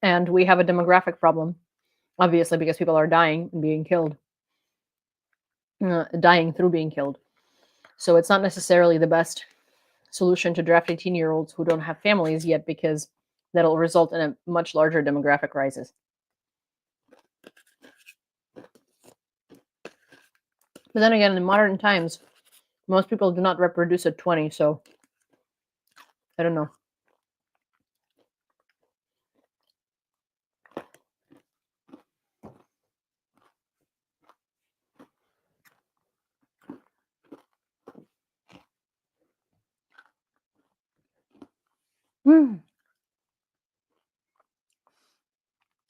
And we have a demographic problem, obviously, because people are dying and being killed, dying through being killed. So it's not necessarily the best solution to draft 18-year-olds who don't have families yet, because that'll result in a much larger demographic crisis. But then again, in modern times, most people do not reproduce at 20, so I don't know.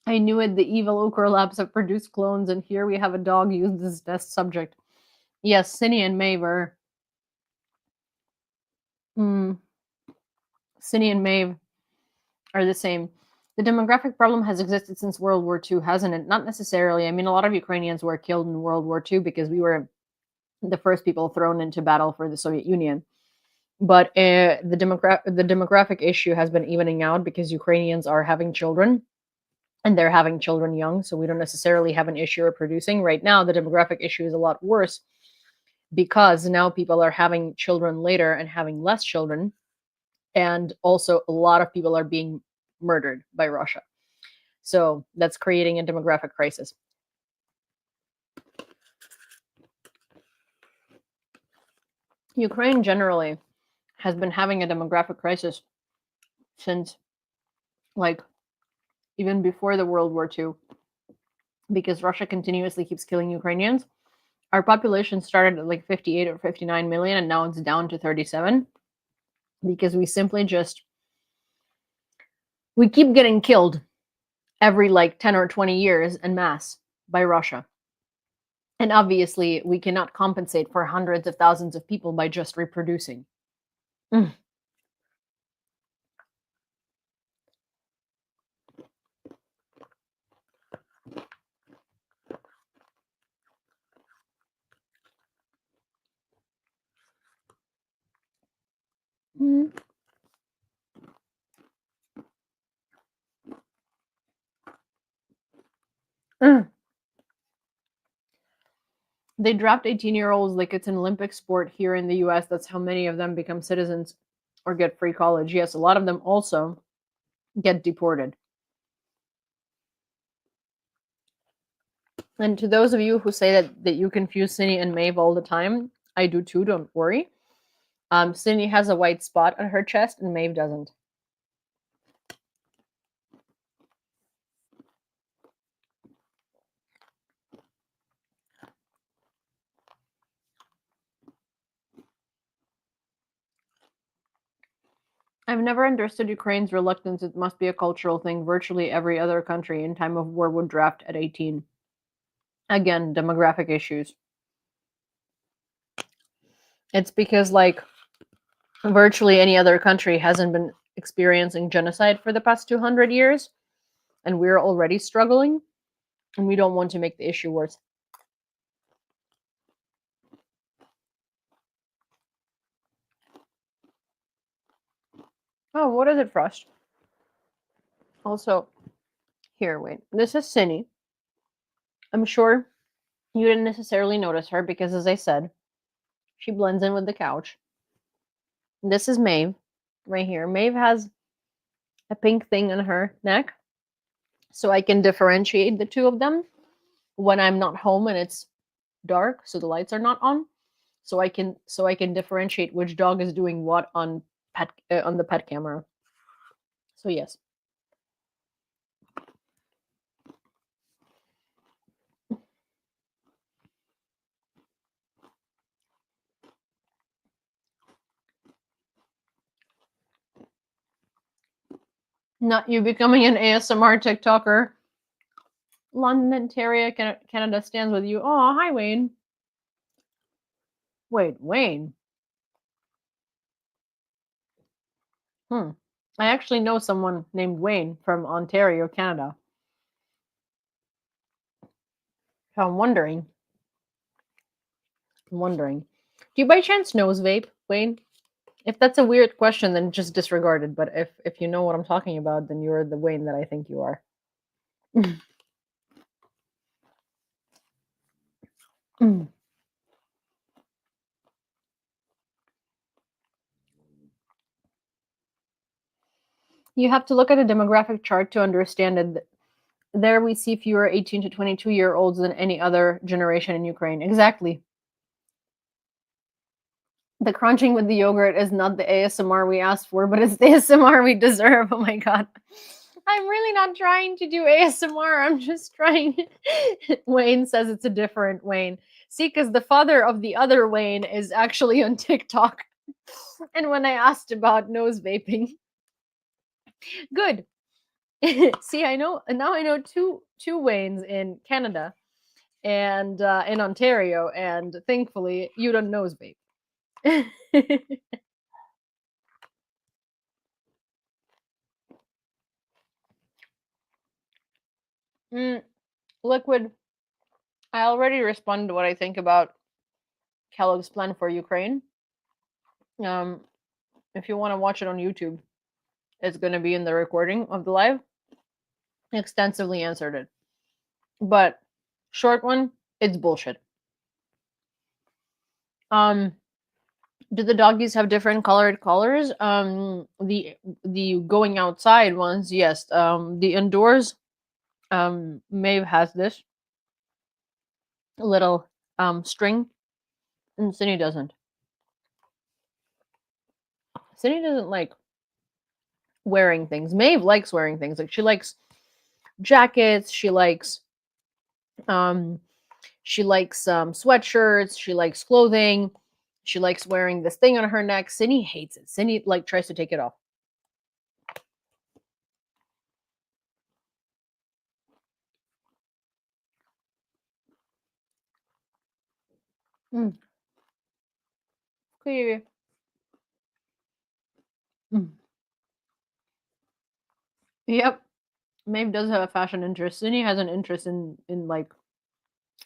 I knew it. The evil ochre labs have produced clones, and here we have a dog used as test subject. Yes, Cinny and Maeve are. Cinny and Maeve are the same. The demographic problem has existed since World War II, hasn't it? Not necessarily. I mean, a lot of Ukrainians were killed in World War II because we were the first people thrown into battle for the Soviet Union. But the demographic issue has been evening out because Ukrainians are having children, and they're having children young, so we don't necessarily have an issue of producing. Right now, the demographic issue is a lot worse because now people are having children later and having less children, and also a lot of people are being murdered by Russia. So that's creating a demographic crisis. Ukraine generally has been having a demographic crisis since, like, even before the World War II, because Russia continuously keeps killing Ukrainians. Our population started at like 58 or 59 million, and now it's down to 37 because we simply we keep getting killed every like 10 or 20 years en masse by Russia. And obviously, we cannot compensate for hundreds of thousands of people by just reproducing. They draft 18-year-olds like it's an Olympic sport here in the US. That's how many of them become citizens or get free college. Yes, a lot of them also get deported. And to those of you who say that you confuse Cindy and Maeve all the time, I do too, don't worry. Cindy has a white spot on her chest and Maeve doesn't. I've never understood Ukraine's reluctance. It must be a cultural thing. Virtually every other country in time of war would draft at 18. Again, demographic issues. It's because, like, virtually any other country hasn't been experiencing genocide for the past 200 years, and we're already struggling, and we don't want to make the issue worse. Oh, what is it, Frost? Also, here, wait. This is Cindy. I'm sure you didn't necessarily notice her because, as I said, she blends in with the couch. This is Maeve, right here. Maeve has a pink thing on her neck, so I can differentiate the two of them when I'm not home and it's dark, so the lights are not on. So I can differentiate which dog is doing what on the pet camera. So yes. Not you becoming an ASMR TikToker. London, Ontario, Canada stands with you. Oh, hi, Wayne. Wait, Wayne. I actually know someone named Wayne from Ontario, Canada. So I'm wondering. Do you by chance nose vape, Wayne? If that's a weird question, then just disregard it. But if you know what I'm talking about, then you're the Wayne that I think you are. You have to look at a demographic chart to understand it. There we see fewer 18 to 22-year-olds than any other generation in Ukraine. Exactly. The crunching with the yogurt is not the ASMR we asked for, but it's the ASMR we deserve. Oh my god. I'm really not trying to do ASMR. I'm just trying. Wayne says it's a different Wayne. See, because the father of the other Wayne is actually on TikTok. And when I asked about nose vaping, good. See, I know now. I know two Waynes in Canada and in Ontario, and thankfully you don't nose vape. Liquid. I already responded to what I think about Kellogg's plan for Ukraine. If you want to watch it on YouTube, it's going to be in the recording of the live. Extensively answered it, but short one, it's bullshit. Do the doggies have different colored collars? The going outside ones, yes. The indoors, Maeve has this little string, and Cindy doesn't. Cindy doesn't like wearing things. Maeve likes wearing things. Like she likes jackets. She likes sweatshirts. She likes clothing. She likes wearing this thing on her neck. Cindy hates it. Cindy like tries to take it off. Okay. Yep. Maeve does have a fashion interest. Cindy has an interest in like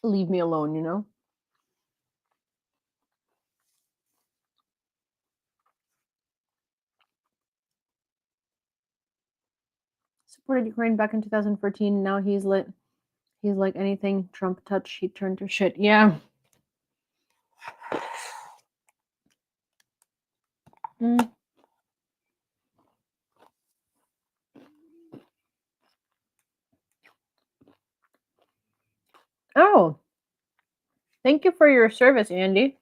leave me alone, you know? Supported Ukraine back in 2014. Now he's like anything Trump touch, he turned to shit. Yeah. Oh, thank you for your service, Andy.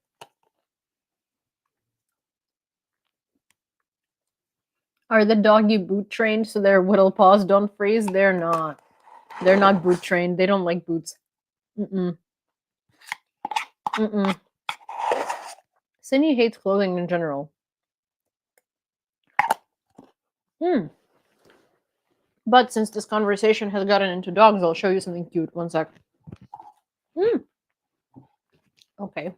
Are the doggy boot trained so their whittle paws don't freeze? They're not. They're not boot trained. They don't like boots. Cindy hates clothing in general. But since this conversation has gotten into dogs, I'll show you something cute. One sec. Okay.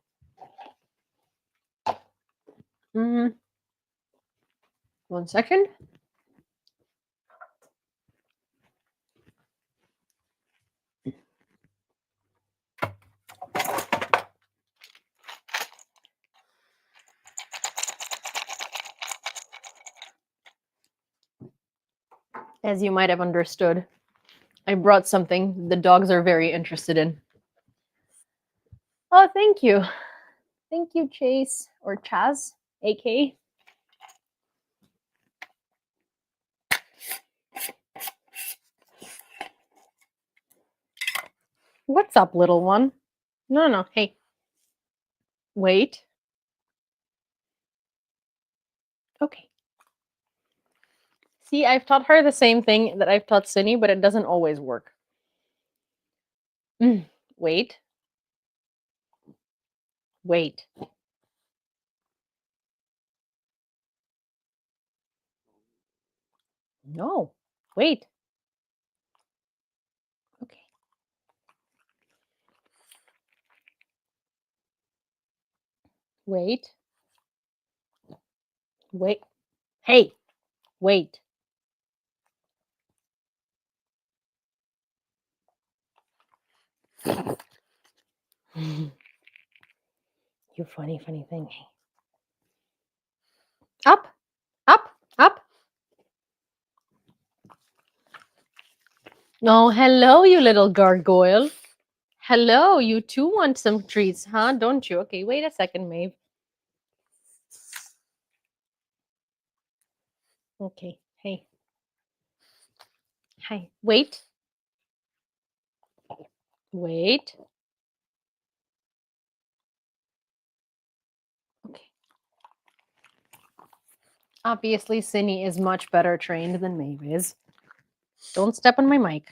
One second. As you might have understood, I brought something the dogs are very interested in. Oh, thank you. Thank you, Chase, or Chaz, AK. What's up, little one? No. Hey. Wait. Okay. See, I've taught her the same thing that I've taught Cindy, but it doesn't always work. Wait. Wait. No. Wait. Okay. Wait. Wait. Hey. Wait. You funny thing. Up. Up. Up. Oh, hello, you little gargoyle. Hello, you too want some treats, huh? Don't you? Okay, wait a second, Maeve. Okay, hey. Hi. Wait. Wait. Okay. Obviously, Cindy is much better trained than Maeve is. Don't step on my mic.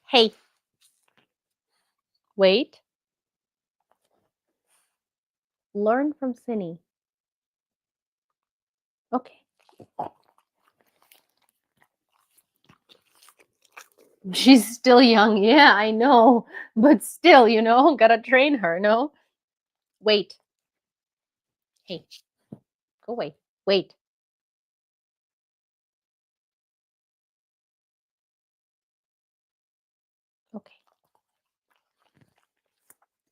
Hey. Wait. Learn from Cindy. Okay. She's still young. Yeah, I know. But still, gotta train her, no? Wait. Hey. Go away. Wait. Okay.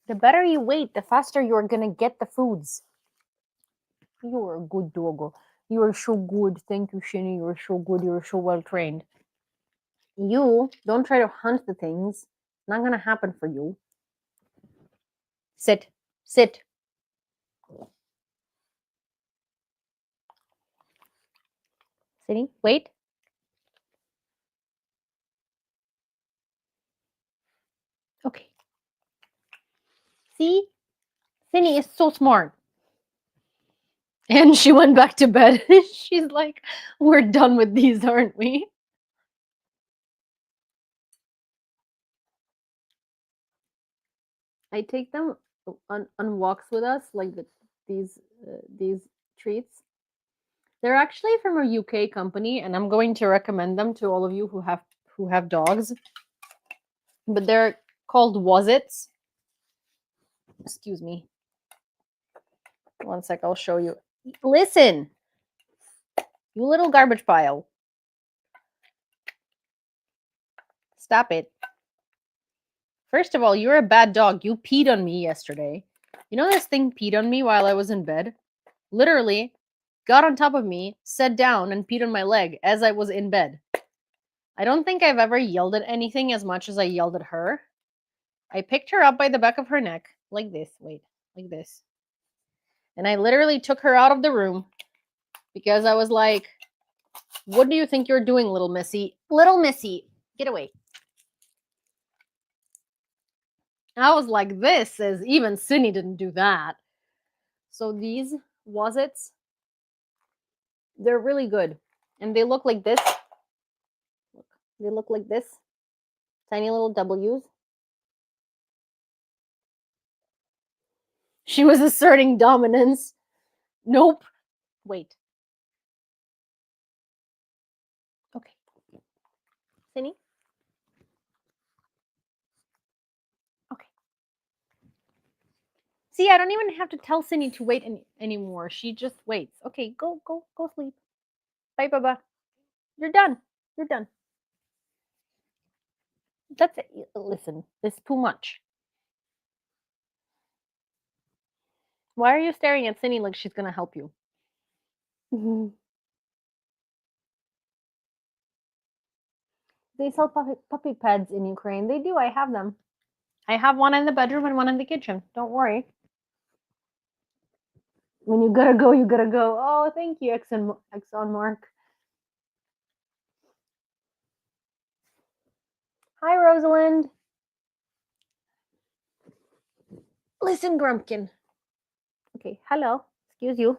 The better you wait, the faster you're gonna get the foods. You're a good doggo. You are so good. Thank you, Shinny. You're so good. You're so well trained. You don't try to hunt the things. It's not gonna happen for you. Sit. Sit. Sitting. Wait. Okay. See? Cindy is so smart. And she went back to bed. She's like, we're done with these, aren't we? I take them on walks with us, like these treats. They're actually from a UK company, and I'm going to recommend them to all of you who have dogs. But they're called Wozits. Excuse me. One sec, I'll show you. Listen, you little garbage pile. Stop it. First of all, you're a bad dog. You peed on me yesterday. You know this thing peed on me while I was in bed? Literally got on top of me, sat down, and peed on my leg as I was in bed. I don't think I've ever yelled at anything as much as I yelled at her. I picked her up by the back of her neck, like this. Wait, like this. And I literally took her out of the room because I was like, what do you think you're doing, little missy? Little missy, get away. I was like, this is even Cindy didn't do that. So these Wozits, they're really good. And they look like this. They look like this. Tiny little W's. She was asserting dominance. Nope. Wait. Okay. Cindy? Okay. See, I don't even have to tell Cindy to wait anymore. She just waits. Okay, go sleep. Bye, Baba. You're done. You're done. That's it. Listen, it's too much. Why are you staring at Cindy like she's gonna help you? They sell puppy pads in Ukraine. They do. I have them. I have one in the bedroom and one in the kitchen. Don't worry. When you gotta go, you gotta go. Oh, thank you, Exxon Mark. Hi, Rosalind. Listen, Grumpkin. Okay, hello. Excuse you.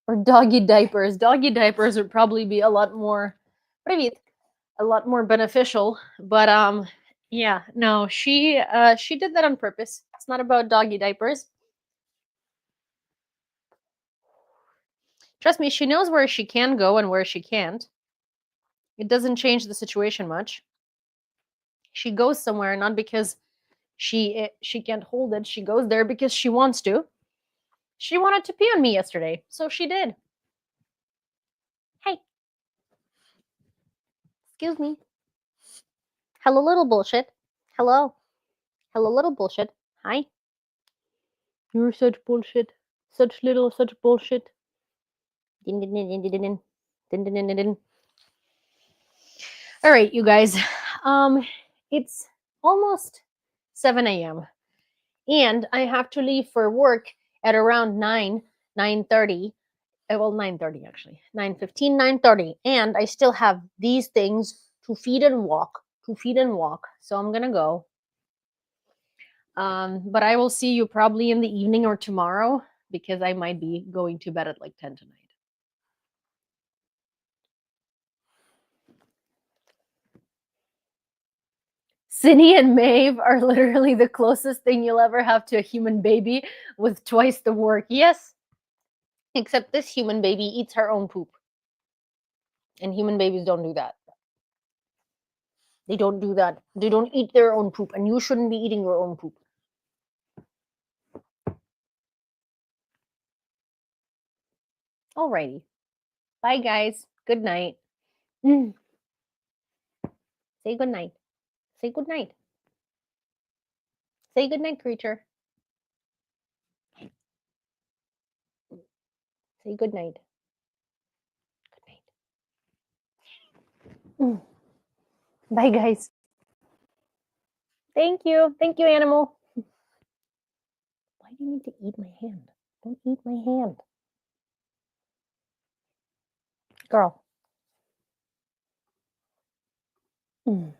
Or doggy diapers. Doggy diapers would probably be a lot more, a lot more beneficial. But yeah, no, she did that on purpose. It's not about doggy diapers. Trust me, she knows where she can go and where she can't. It doesn't change the situation much. She goes somewhere not because she can't hold it. She goes there because she wants to. She wanted to pee on me yesterday, so she did. Hey. Excuse me. Hello, little bullshit. Hello. Hello, little bullshit. Hi. You're such bullshit. Such bullshit. Din, din, din, din, din, din. Din, din, din, din, din. All right, you guys. It's almost 7 a.m. and I have to leave for work at around 9:30. Well, 9:30 actually. 9:15, 9:30. And I still have these things to feed and walk. So I'm gonna go. But I will see you probably in the evening or tomorrow because I might be going to bed at like 10 tonight. Cindy and Maeve are literally the closest thing you'll ever have to a human baby with twice the work. Yes. Except this human baby eats her own poop. And human babies don't do that. They don't do that. They don't eat their own poop. And you shouldn't be eating your own poop. Alrighty. Bye, guys. Good night. Say good night. Say good night. Say good night, creature. Say good night. Good night. Bye, guys. Thank you. Thank you, animal. Why do you need to eat my hand? Don't eat my hand. Girl.